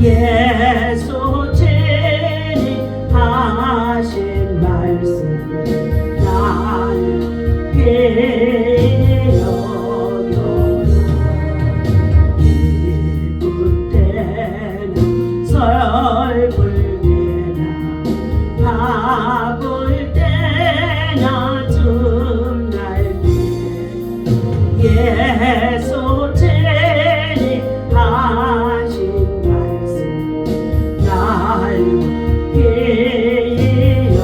예수 주님 하신 말씀 날 배워요. 기쁠 때나 설불 때나 바쁠 때나 춤날 때 예수 주님 하신 말씀 날 배워요.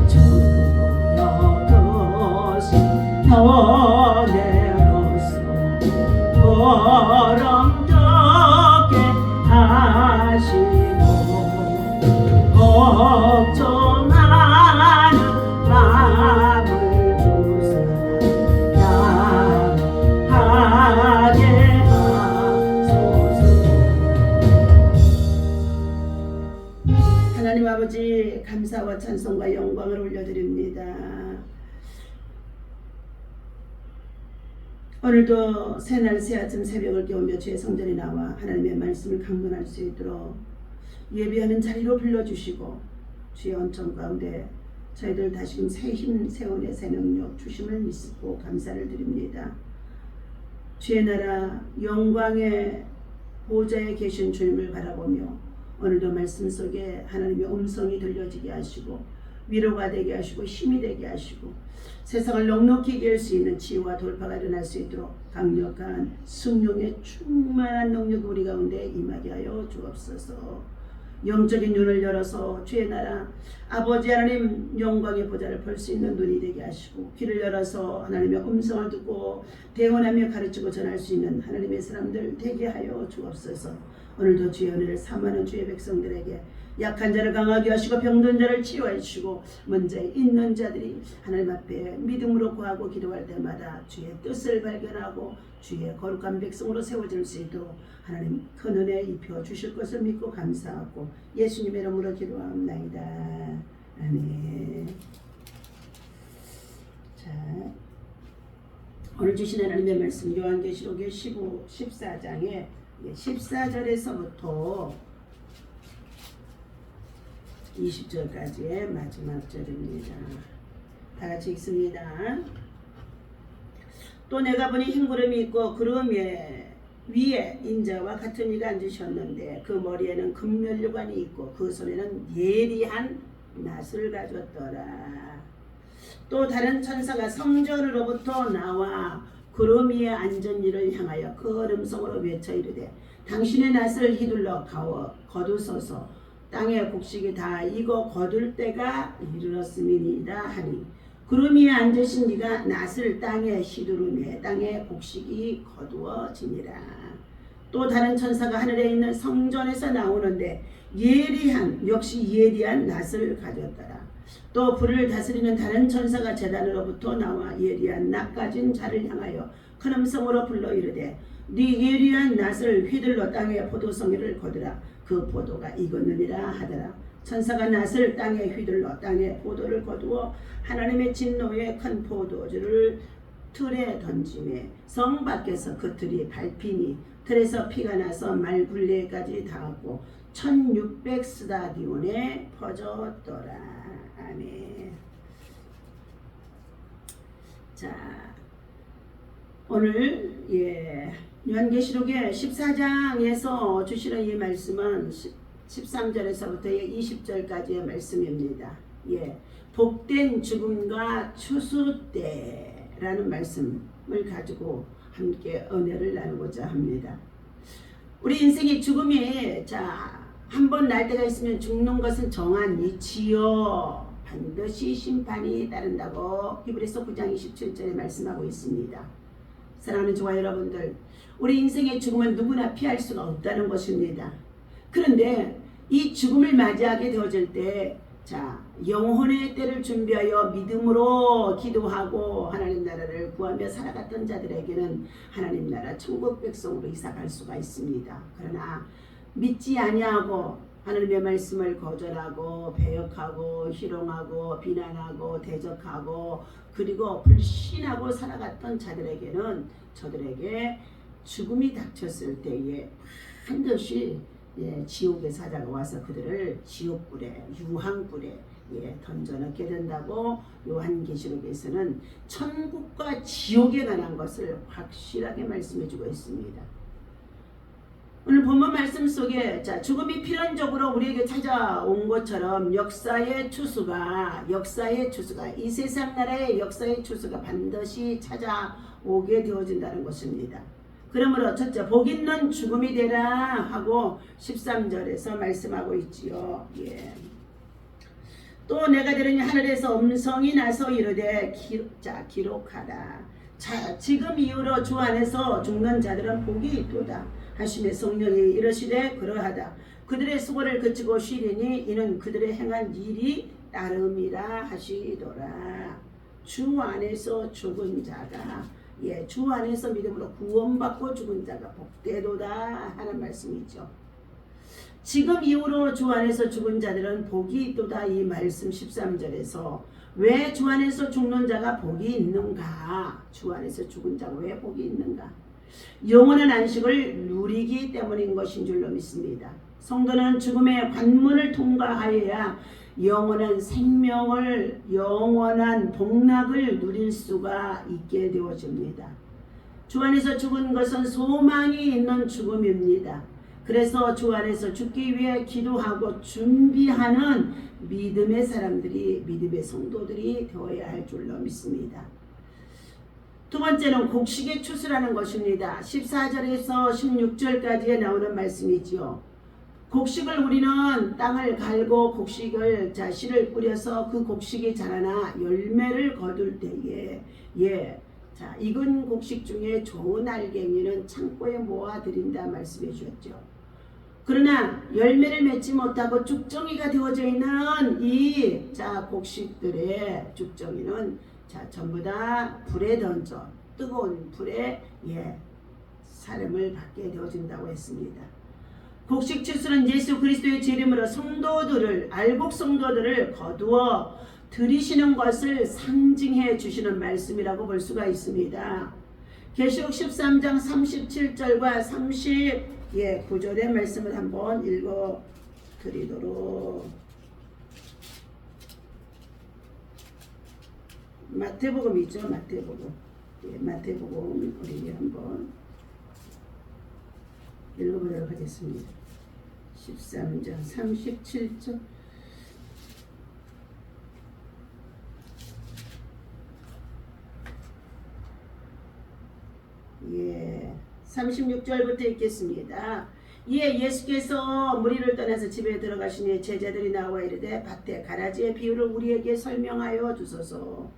주여 도시 너네로서 보람되게 하시고 걱정하는 마음을 조사하게 하소서. 하나님 아버지, 감사와 찬송과 영광을 올려드립니다. 오늘도 새날 새아침 새벽을 깨우며 주의 성전에 나와 하나님의 말씀을 강론할 수 있도록 예배하는 자리로 불러주시고 주의 언총 가운데 저희들 다시금 새 힘, 새 은혜, 새 능력 주심을 믿고 감사를 드립니다. 주의 나라 영광의 보좌에 계신 주님을 바라보며 오늘도 말씀 속에 하나님의 음성이 들려지게 하시고 위로가 되게 하시고 힘이 되게 하시고 세상을 넉넉히 이길 수 있는 지혜와 돌파가 일어날 수 있도록 강력한 성령의 충만한 능력이 우리 가운데 임하게 하여 주옵소서. 영적인 눈을 열어서 주의 나라 아버지 하나님 영광의 보좌를 볼 수 있는 눈이 되게 하시고 귀를 열어서 하나님의 음성을 듣고 대언하며 가르치고 전할 수 있는 하나님의 사람들 되게 하여 주옵소서. 오늘도 주의 은혜를 삼하는 주의 백성들에게 약한 자를 강하게 하시고 병든 자를 치유해 주시고 문제 있는 자들이 하나님 앞에 믿음으로 구하고 기도할 때마다 주의 뜻을 발견하고 주의 거룩한 백성으로 세워질 수 있도록 하나님 큰 은혜 입혀 주실 것을 믿고 감사하고 예수님의 이름으로 기도합니다. 아멘. 자, 오늘 주신 하나님의 말씀 요한계시록의 14장에 14절에서부터 20절까지의 마지막 절입니다. 다 같이 읽습니다. 또 내가 보니 흰 구름이 있고 구름 위에 인자와 같은 이가 앉으셨는데 그 머리에는 금면류관이 있고 그 손에는 예리한 낫을 가졌더라. 또 다른 천사가 성전으로부터 나와 구름 위에 앉은 이를 향하여 그 음성으로 외쳐 이르되 당신의 낫을 휘둘러 거두소서. 땅의 곡식이 다 익어 거둘 때가 이르렀음이니이다 하니 구름 위에 앉으신 이가 낫을 땅에 휘두르매 땅의 곡식이 거두어지니라. 또 다른 천사가 하늘에 있는 성전에서 나오는데 역시 예리한 낫을 가졌더라. 또 불을 다스리는 다른 천사가 제단으로부터 나와 예리한 낫 가진 자를 향하여 큰 음성으로 불러 이르되 네 예리한 낫을 휘둘러 땅에 포도송이를 거두라. 그 포도가 익었느니라 하더라. 천사가 낫을 땅에 휘둘러 땅에 포도를 거두어 하나님의 진노의 큰 포도주를 틀에 던지매 성 밖에서 그 틀이 밟히니 틀에서 피가 나서 말굴레까지 닿았고 1600스다디온에 퍼졌더라. 아멘. 자, 오늘 요한계시록의 14장에서 주시는 이 말씀은 13절에서부터 20절까지의 말씀입니다. 복된 죽음과 추수 때라는 말씀을 가지고 함께 은혜를 나누고자 합니다. 우리 인생의 죽음이 한 번 날 때가 있으면 죽는 것은 정한 이치요 반드시 심판이 따른다고 히브리서 9장 27절에 말씀하고 있습니다. 사랑하는 종아 여러분들, 우리 인생의 죽음은 누구나 피할 수가 없다는 것입니다. 그런데 이 죽음을 맞이하게 되어질 때 영혼의 때를 준비하여 믿음으로 기도하고 하나님 나라를 구하며 살아갔던 자들에게는 하나님 나라 천국 백성으로 이사갈 수가 있습니다. 그러나 믿지 아니하고 하나님의 말씀을 거절하고 배역하고 희롱하고 비난하고 대적하고 그리고 불신하고 살아갔던 자들에게는 저들에게 죽음이 닥쳤을 때에 반드시 지옥의 사자가 와서 그들을 지옥불에 유황불에 던져넣게 된다고 요한계시록에서는 천국과 지옥에 관한 것을 확실하게 말씀해주고 있습니다. 오늘 본문 말씀 속에 죽음이 필연적으로 우리에게 찾아온 것처럼 역사의 추수가 이 세상 나라의 역사의 추수가 반드시 찾아오게 되어진다는 것입니다. 그러므로 첫째, 복 있는 죽음이 되라 하고 13절에서 말씀하고 있지요. 또 내가 들으니 하늘에서 음성이 나서 이르되 기록하라. 지금 이후로 주 안에서 죽는 자들은 복이 있도다 하시매 성령이 이르시되 그러하다. 그들의 수고를 그치고 쉬리니 이는 그들의 행한 일이 따름이라 하시더라. 주 안에서 죽은 자가 주 안에서 믿음으로 구원받고 죽은 자가 복되도다 하는 말씀이죠. 지금 이후로 주 안에서 죽은 자들은 복이 있도다 이 말씀 13절에서 왜 주 안에서 죽는 자가 복이 있는가? 주 안에서 죽은 자가 왜 복이 있는가? 영원한 안식을 누리기 때문인 것인 줄로 믿습니다. 성도는 죽음의 관문을 통과하여야 영원한 생명을 영원한 복락을 누릴 수가 있게 되어집니다. 주 안에서 죽은 것은 소망이 있는 죽음입니다. 그래서 주 안에서 죽기 위해 기도하고 준비하는 믿음의 사람들이 믿음의 성도들이 되어야 할 줄로 믿습니다. 두 번째는 곡식의 추수라는 것입니다. 14절에서 16절까지에 나오는 말씀이지요. 곡식을 우리는 땅을 갈고 곡식을 씨를 뿌려서 그 곡식이 자라나 열매를 거둘 때에 익은 곡식 중에 좋은 알갱이는 창고에 모아드린다 말씀해 주셨죠. 그러나 열매를 맺지 못하고 죽정이가 되어져 있는 이 곡식들의 죽정이는 전부 다 불에 던져 뜨거운 불에 사람을 받게 되어진다고 했습니다. 곡식 추수는 예수 그리스도의 이름으로 성도들을 알곡 성도들을 거두어 들이시는 것을 상징해 주시는 말씀이라고 볼 수가 있습니다. 계시록 13장 37절과 39절의 말씀을 한번 읽어 드리도록 마태복음이죠. 마태복음 우리 한번 읽어보도록 하겠습니다. 13장 37절 36절부터 읽겠습니다. 이에 예수께서 무리를 떠나서 집에 들어가시니 제자들이 나와 이르되 밭에 가라지의 비유를 우리에게 설명하여 주소서.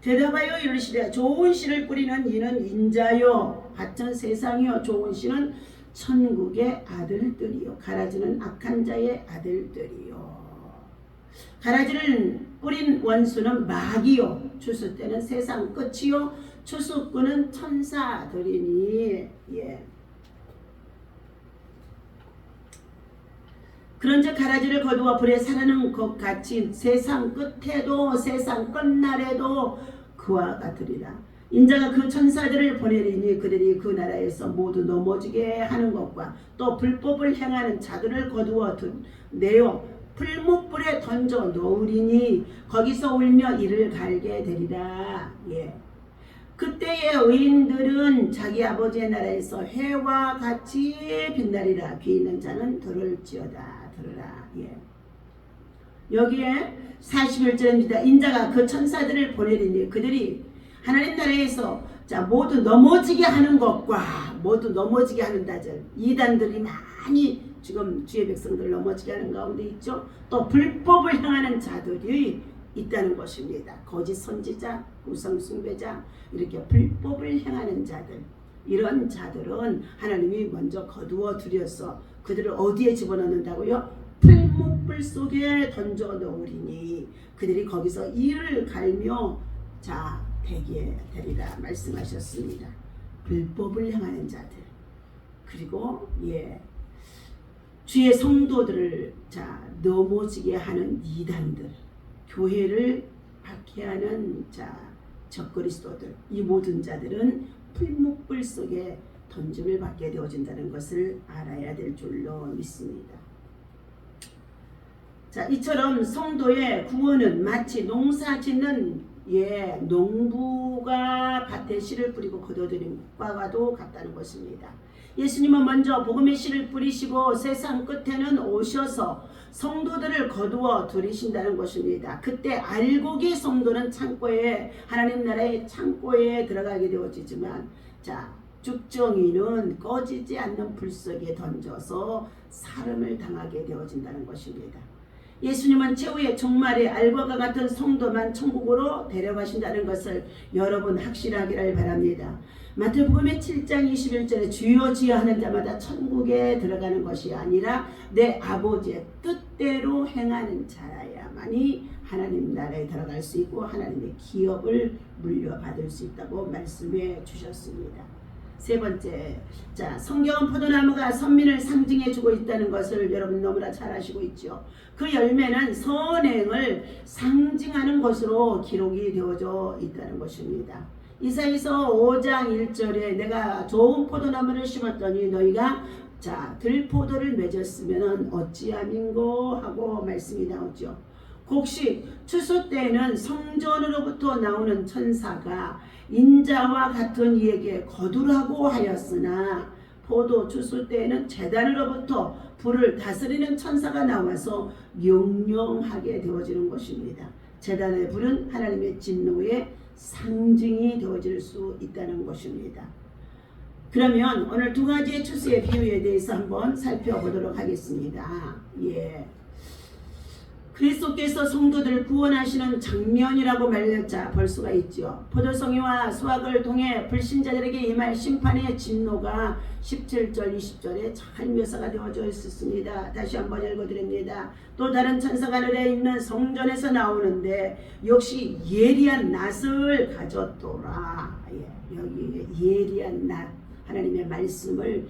대답하여 이르시되 좋은 씨를 뿌리는 이는 인자요 밭은 세상이요 좋은 씨는 천국의 아들들이요 가라지는 악한 자의 아들들이요. 가라지를 뿌린 원수는 마귀요 추수 때는 세상 끝이요 추수꾼은 천사들이니 그런즉 가라지를 거두어 불에 사르는 것 같이 세상 끝에도 세상 끝날에도 그와 같으리라. 인자가 그 천사들을 보내리니 그들이 그 나라에서 모두 넘어지게 하는 것과 또 불법을 행하는 자들을 거두어 내어 풀무불에 던져 놓으리니 거기서 울며 이를 갈게 되리라. 그때의 의인들은 자기 아버지의 나라에서 해와 같이 빛나리라. 귀 있는 자는 들을지어다. 들으라. 여기에 41절입니다. 인자가 그 천사들을 보내리니 그들이 하나님 나라에서 모두 넘어지게 하는 것과 모두 넘어지게 하는 자들 이단들이 많이 지금 주의 백성들 넘어지게 하는 가운데 있죠. 또 불법을 행하는 자들이 있다는 것입니다. 거짓 선지자, 우상 숭배자 이렇게 불법을 행하는 자들 이런 자들은 하나님이 먼저 거두어 들여서 그들을 어디에 집어넣는다고요? 풀무불 속에 던져 놓으리니 그들이 거기서 이를 갈며 되게 되리라 말씀하셨습니다. 불법을 행하는 자들 그리고 주의 성도들을 넘어지게 하는 이단들 교회를 박해하는 적그리스도들 이 모든 자들은 풀무불 속에 던짐을 받게 되어진다는 것을 알아야 될 줄로 믿습니다. 자, 이처럼 성도의 구원은 마치 농사 짓는 농부가 밭에 씨를 뿌리고 거둬들인 것과도 같다는 것입니다. 예수님은 먼저 복음의 씨를 뿌리시고 세상 끝에는 오셔서 성도들을 거두어 들이신다는 것입니다. 그때 알곡의 성도는 창고에, 하나님 나라의 창고에 들어가게 되어지지만, 자, 죽정이는 꺼지지 않는 불 속에 던져서 사름을 당하게 되어진다는 것입니다. 예수님은 최후의 종말에 알곡과 같은 성도만 천국으로 데려가신다는 것을 여러분 확실하기를 바랍니다. 마태복음의 7장 21절에 주여 주여 하는 자마다 천국에 들어가는 것이 아니라 내 아버지의 뜻대로 행하는 자야만이 하나님 나라에 들어갈 수 있고 하나님의 기업을 물려받을 수 있다고 말씀해 주셨습니다. 세 번째, 자, 성경은 포도나무가 선민을 상징해 주고 있다는 것을 여러분 너무나 잘 아시고 있죠. 그 열매는 선행을 상징하는 것으로 기록이 되어져 있다는 것입니다. 이사야서 5장 1절에 내가 좋은 포도나무를 심었더니 너희가 자 들포도를 맺었으면 어찌함인고 하고 말씀이 나오죠. 곡식 추수 때에는 성전으로부터 나오는 천사가 인자와 같은 이에게 거두라고 하였으나 포도 추수 때에는 제단으로부터 불을 다스리는 천사가 나와서 명령하게 되어지는 것입니다. 제단의 불은 하나님의 진노의 상징이 되어질 수 있다는 것입니다. 그러면 오늘 두 가지의 추수의 비유에 대해서 한번 살펴보도록 하겠습니다. 그리스도께서 성도들을 구원하시는 장면이라고 볼 수가 있죠. 포도송이와 수확을 통해 불신자들에게 임할 심판의 진노가 17절 20절에 잘 묘사가 되어져 있었습니다. 다시 한번 읽어드립니다. 또 다른 천사가 하늘에 있는 성전에서 나오는데 역시 예리한 낫을 가졌더라. 여기 예리한 낫, 하나님의 말씀을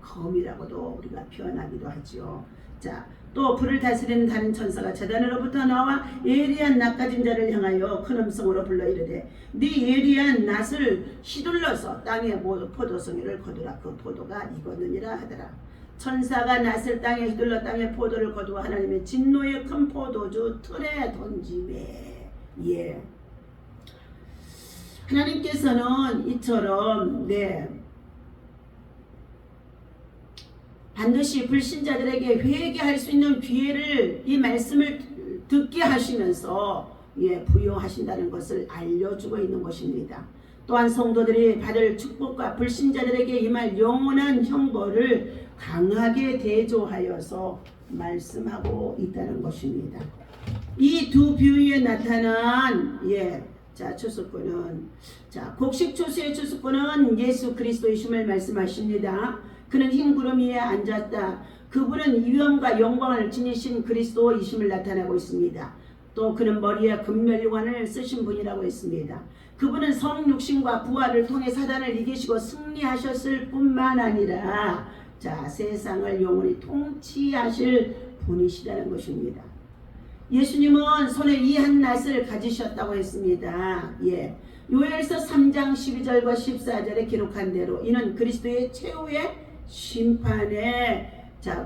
검이라고도 우리가 표현하기도 하죠. 자, 또 불을 다스리는 다른 천사가 제단으로부터 나와 예리한 낫 가진 자를 향하여 큰 음성으로 불러 이르되 네 예리한 낫을 휘둘러서 땅에 포도송이를 거두라. 그 포도가 익었느니라 하더라. 천사가 낫을 땅에 휘둘러 땅에 포도를 거두어 하나님의 진노의 큰 포도주 틀에 던지매. 하나님께서는 이처럼 반드시 불신자들에게 회개할 수 있는 기회를 이 말씀을 듣게 하시면서 부여하신다는 것을 알려주고 있는 것입니다. 또한 성도들이 받을 축복과 불신자들에게 임할 영원한 형벌을 강하게 대조하여서 말씀하고 있다는 것입니다. 이 두 비유에 나타난 추수꾼은 곡식 추수의 추수꾼은 예수 그리스도이심을 말씀하십니다. 그는 흰 구름 위에 앉았다. 그분은 위엄과 영광을 지니신 그리스도이심을 나타내고 있습니다. 또 그는 머리에 금면류관을 쓰신 분이라고 했습니다. 그분은 성육신과 부활을 통해 사단을 이기시고 승리하셨을 뿐만 아니라 세상을 영원히 통치하실 분이시라는 것입니다. 예수님은 손에 이 한 낫을 가지셨다고 했습니다. 요엘서 3장 12절과 14절에 기록한 대로 이는 그리스도의 최후의 심판의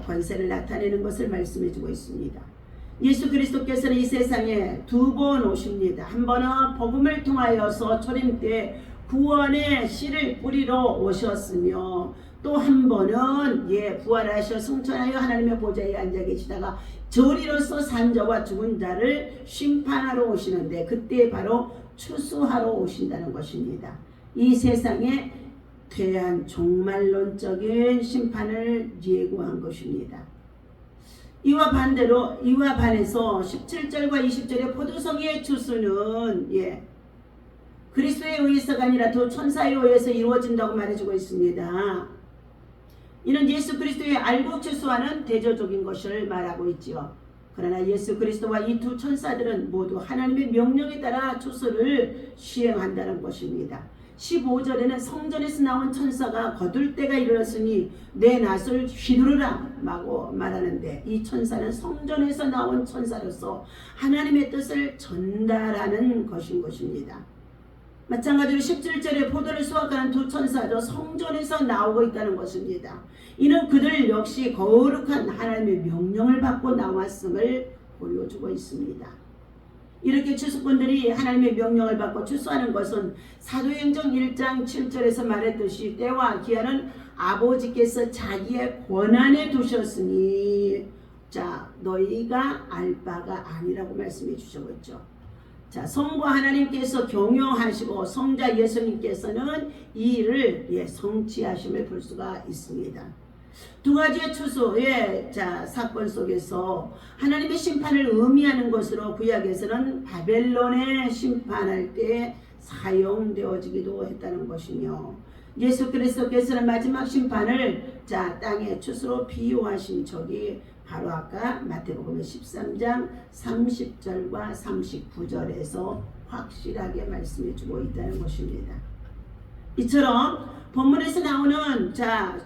권세를 나타내는 것을 말씀해주고 있습니다. 예수 그리스도께서는 이 세상에 두 번 오십니다. 한 번은 복음을 통하여서 초림 때 구원의 씨를 뿌리러 오셨으며 또 한 번은 부활하셔 승천하여 하나님의 보좌에 앉아 계시다가 저리로서 산자와 죽은 자를 심판하러 오시는데 그때 바로 추수하러 오신다는 것입니다. 이 세상에 대한 종말론적인 심판을 예고한 것입니다. 이와 반해서 17절과 20절의 포도송이의 추수는 그리스도에 의해서가 아니라 두 천사에 의해서 이루어진다고 말해주고 있습니다. 이는 예수 그리스도의 알곡 추수와는 대조적인 것을 말하고 있지요. 그러나 예수 그리스도와 이 두 천사들은 모두 하나님의 명령에 따라 추수를 시행한다는 것입니다. 15절에는 성전에서 나온 천사가 거둘 때가 이르렀으니 내 낫을 휘두르라 라고 말하는데 이 천사는 성전에서 나온 천사로서 하나님의 뜻을 전달하는 것인 것입니다. 마찬가지로 17절에 포도를 수확하는 두 천사도 성전에서 나오고 있다는 것입니다. 이는 그들 역시 거룩한 하나님의 명령을 받고 나왔음을 보여주고 있습니다. 이렇게 추수꾼들이 하나님의 명령을 받고 추수하는 것은 사도행전 1장 7절에서 말했듯이 때와 기한은 아버지께서 자기의 권한에 두셨으니 자 너희가 알 바가 아니라고 말씀해 주셨죠. 자 성부 하나님께서 경영하시고 성자 예수님께서는 이 일을 성취하심을 볼 수가 있습니다. 두 가지의 추수의 사건 속에서 하나님의 심판을 의미하는 것으로 구약에서는 바벨론의 심판할 때 사용되어지기도 했다는 것이며 예수 그리스도께서는 마지막 심판을 땅의 추수로 비유하신 적이 바로 아까 마태복음 13장 30절과 39절에서 확실하게 말씀해주고 있다는 것입니다. 이처럼 본문에서 나오는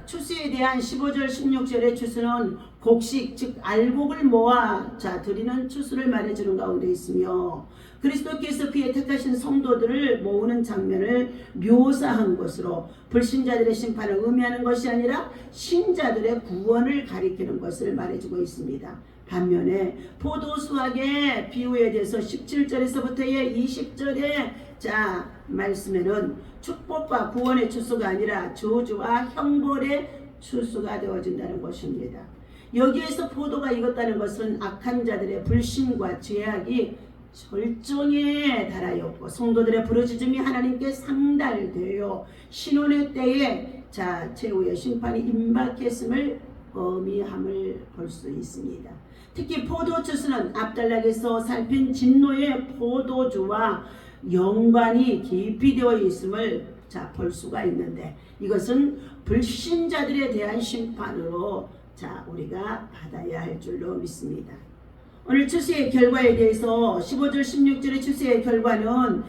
추수에 대한 15절 16절의 추수는 곡식 즉 알곡을 모아 드리는 추수를 말해주는 가운데 있으며 그리스도께서 그의 택하신 성도들을 모으는 장면을 묘사한 것으로 불신자들의 심판을 의미하는 것이 아니라 신자들의 구원을 가리키는 것을 말해주고 있습니다. 반면에 포도 수확의 비유에 대해서 17절에서부터의 20절의 말씀에는 축복과 구원의 추수가 아니라 저주와 형벌의 추수가 되어진다는 것입니다. 여기에서 포도가 익었다는 것은 악한 자들의 불신과 죄악이 절정에 달하였고 성도들의 부르짖음이 하나님께 상달되어 신혼의 때에 최후의 심판이 임박했음을 의미함을 볼 수 있습니다. 특히 포도추수는 앞단락에서 살핀 진노의 포도주와 연관이 깊이 되어 있음을 볼 수가 있는데 이것은 불신자들에 대한 심판으로 우리가 받아야 할 줄로 믿습니다. 오늘 추수의 결과에 대해서 15절 16절의 추수의 결과는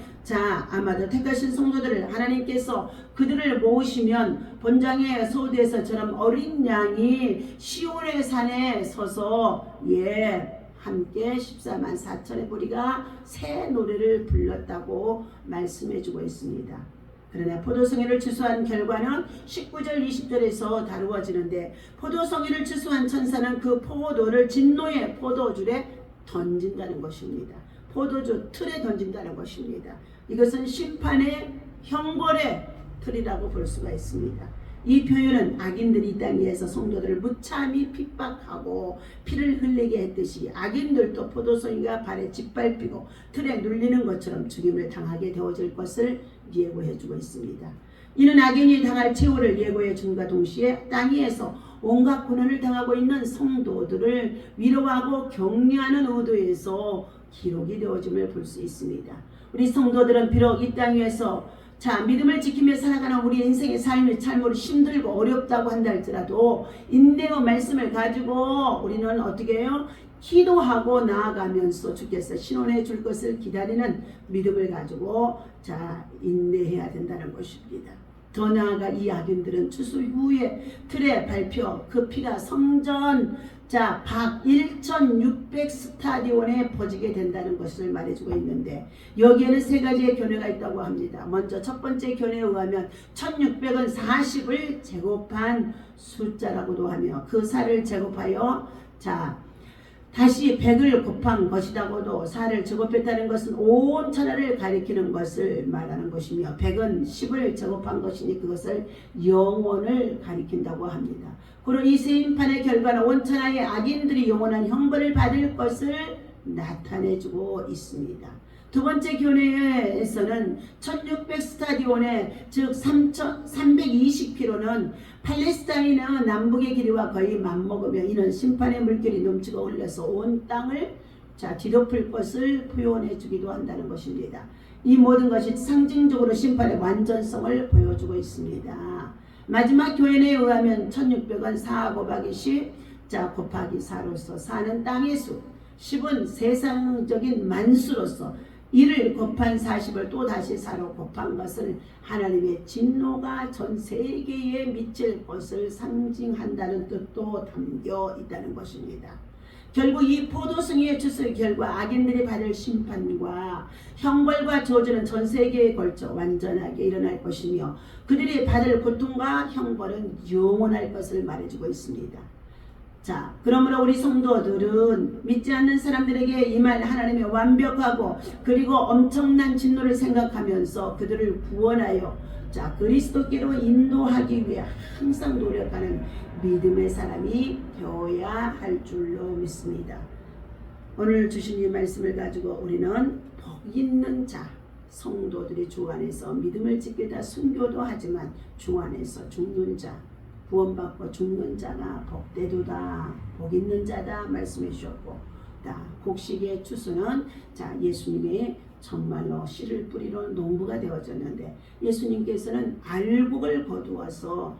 아마도 택하신 성도들을 하나님께서 그들을 모으시면 본장의 소대에서처럼 어린 양이 시온의 산에 서서 함께 14만 4천의 무리가 새 노래를 불렀다고 말씀해주고 있습니다. 그러나 포도송이를 추수한 결과는 19절 20절에서 다루어지는데 포도송이를 추수한 천사는 그 포도를 진노의 포도줄에 던진다는 것입니다. 포도주 틀에 던진다는 것입니다. 이것은 심판의 형벌의 틀이라고 볼 수가 있습니다. 이 표현은 악인들이 이 땅 위에서 성도들을 무참히 핍박하고 피를 흘리게 했듯이 악인들도 포도송이가 발에 짓밟히고 틀에 눌리는 것처럼 죽임을 당하게 되어질 것을 예고해주고 있습니다. 이는 악인이 당할 최후를 예고해 줌과 동시에 땅 위에서 온갖 고난을 당하고 있는 성도들을 위로하고 격려하는 의도에서 기록이 되어짐을 볼 수 있습니다. 우리 성도들은 비록 이 땅 위에서 믿음을 지키며 살아가는 우리 인생의 삶이 참으로 힘들고 어렵다고 한다 할지라도 인내의 말씀을 가지고 우리는 어떻게 해요? 기도하고 나아가면서 주께서 신원해 줄 것을 기다리는 믿음을 가지고 인내해야 된다는 것입니다. 더 나아가 이 악인들은 추수 후에 틀에 밟혀 그 피가 성전 박 1600 스타디온에 퍼지게 된다는 것을 말해주고 있는데 여기에는 세 가지의 견해가 있다고 합니다. 먼저 첫 번째 견해에 의하면 1600은 40을 제곱한 숫자라고도 하며 그 4를 제곱하여 다시 100을 곱한 것이라고도 4를 제곱했다는 것은 온 천하를 가리키는 것을 말하는 것이며 100은 10을 제곱한 것이니 그것을 영원을 가리킨다고 합니다. 그리고 이 심판의 결과는 온 천하의 악인들이 영원한 형벌을 받을 것을 나타내주고 있습니다. 두 번째 교회에서는 1600 스타디온에 즉 320km는 팔레스타인의 남북의 길이와 거의 맞먹으며 이는 심판의 물결이 넘치고 흘러서 온 땅을 뒤덮을 것을 표현해 주기도 한다는 것입니다. 이 모든 것이 상징적으로 심판의 완전성을 보여주고 있습니다. 마지막 교회에 의하면 1600은 4 곱하기 10 곱하기 4로서 4는 땅의 수 10은 세상적인 만수로서 1을 곱한 40을 또 다시 4로 곱한 것을 하나님의 진노가 전 세계에 미칠 것을 상징한다는 뜻도 담겨 있다는 것입니다. 결국 이 포도송이의 추수의 결과 악인들이 받을 심판과 형벌과 저주는 전 세계에 걸쳐 완전하게 일어날 것이며 그들이 받을 고통과 형벌은 영원할 것을 말해주고 있습니다. 자, 그러므로 우리 성도들은 믿지 않는 사람들에게 임할 하나님의 완벽하고 그리고 엄청난 진노를 생각하면서 그들을 구원하여 자 그리스도께로 인도하기 위해 항상 노력하는 믿음의 사람이 되어야 할 줄로 믿습니다. 오늘 주신 이 말씀을 가지고 우리는 복 있는 자, 성도들이 주 안에서 믿음을 지키다 순교도 하지만 주 안에서 죽는 자, 구원받고 죽는 자가 복되도다, 복 있는 자다 말씀해 주셨고, 곡식의 추수는 자 예수님의 정말로 씨를 뿌리러 농부가 되어졌는데 예수님께서는 알곡을 거두어서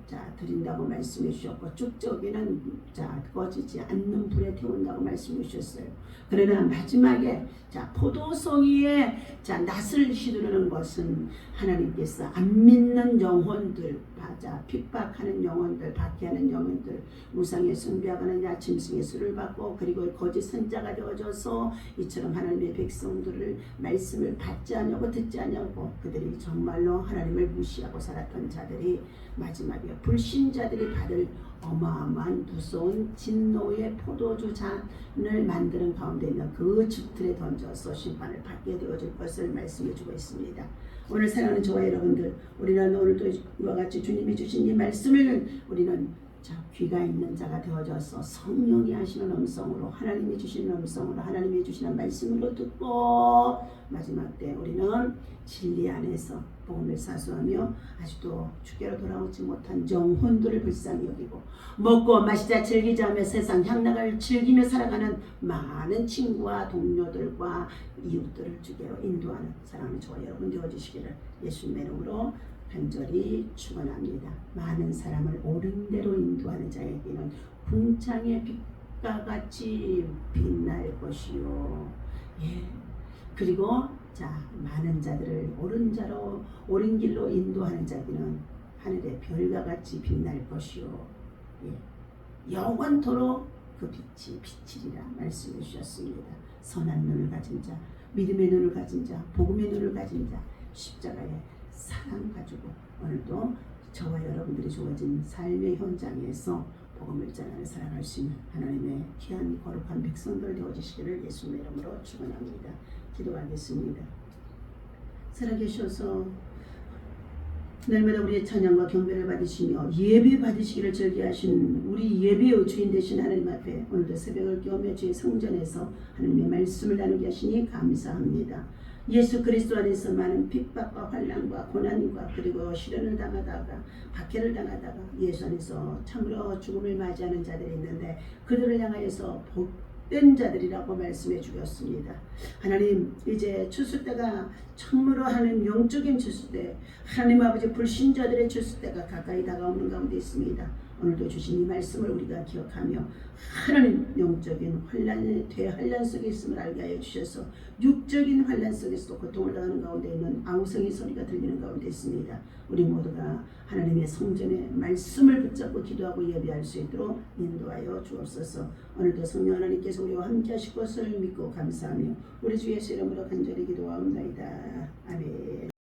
자 드린다고 말씀해 주셨고 쭉저기는 자 꺼지지 않는 불에 태운다고 말씀해 주셨어요. 그러나 마지막에 자 포도송이에 자 낫을 휘두르는 것은 하나님께서 안 믿는 영혼들, 자 핍박하는 영혼들, 박해하는 영혼들, 우상에 숭배하는 자 짐승의 수를 받고 그리고 거짓 선자가 되어져서 이처럼 하나님의 백성들을 말씀을 받지 않냐고 듣지 않냐고 그들이 정말로 하나님을 무시하고 살았던 자들이 마지막에 불신자들이 받을 어마어마한 무서운 진노의 포도주 잔을 만드는 가운데 있는 그 즙틀에 던져서 심판을 받게 되어질 것을 말씀해 주고 있습니다. 오늘 사랑하는 저와 여러분들, 우리는 오늘도 이와 같이 주님이 주신 이 말씀을 우리는 자 귀가 있는 자가 되어져서 성령이 하시는 음성으로 하나님이 주시는 음성으로 하나님이 주시는 말씀으로 듣고 마지막 때 우리는 진리 안에서 복음을 사수하며 아직도 주께로 돌아오지 못한 영혼들을 불쌍히 여기고 먹고 마시자 즐기자 하며 세상 향락을 즐기며 살아가는 많은 친구와 동료들과 이웃들을 주께로 인도하는 사랑하는 저와 여러분 되어주시기를 예수님의 이름으로 간절히 축원합니다. 많은 사람을 옳은 대로 인도하는 자에게는 궁창의 빛과 같이 빛날 것이요. 그리고 자 많은 자들을 옳은 자로 옳은 길로 인도하는 자에게는 하늘의 별과 같이 빛날 것이요. 영원토록 그 빛이 비치리라 말씀해 주셨습니다. 선한 눈을 가진 자, 믿음의 눈을 가진 자, 복음의 눈을 가진 자, 십자가의 사랑 가지고 오늘도 저와 여러분들이 주어진 삶의 현장에서 복음을 전하며 살아갈 수 있는 하나님의 귀한 거룩한 백성들 되어주시기를 예수님의 이름으로 축원합니다. 기도하겠습니다. 살아계셔서 날마다 우리의 찬양과 경배를 받으시며 예배 받으시기를 즐겨하신 우리 예배의 주인 되신 하나님 앞에 오늘도 새벽을 깨우며 주의 성전에서 하나님의 말씀을 나누게 하시니 감사합니다. 예수 그리스도 안에서 많은 핍박과 환난과 고난과 그리고 시련을 당하다가 박해를 당하다가 예수 안에서 참으로 죽음을 맞이하는 자들이 있는데 그들을 향하여서 복된 자들이라고 말씀해 주셨습니다. 하나님 이제 추수 때가 참으로 하는 영적인 추수 때 하나님 아버지 불신자들의 추수 때가 가까이 다가오는 가운데 있습니다. 오늘도 주신 이 말씀을 우리가 기억하며 하나님 영적인 환란의 대환란 속에 있음을 알게 하여 주셔서 육적인 환란 속에서도 고통을 당하는 가운데 있는 아우성의 소리가 들리는 가운데 있습니다. 우리 모두가 하나님의 성전의 말씀을 붙잡고 기도하고 예배할 수 있도록 인도하여 주옵소서. 오늘도 성령 하나님께서 우리와 함께 하실 것을 믿고 감사하며 우리 주 예수 이름으로 간절히 기도하옵나이다. 아멘.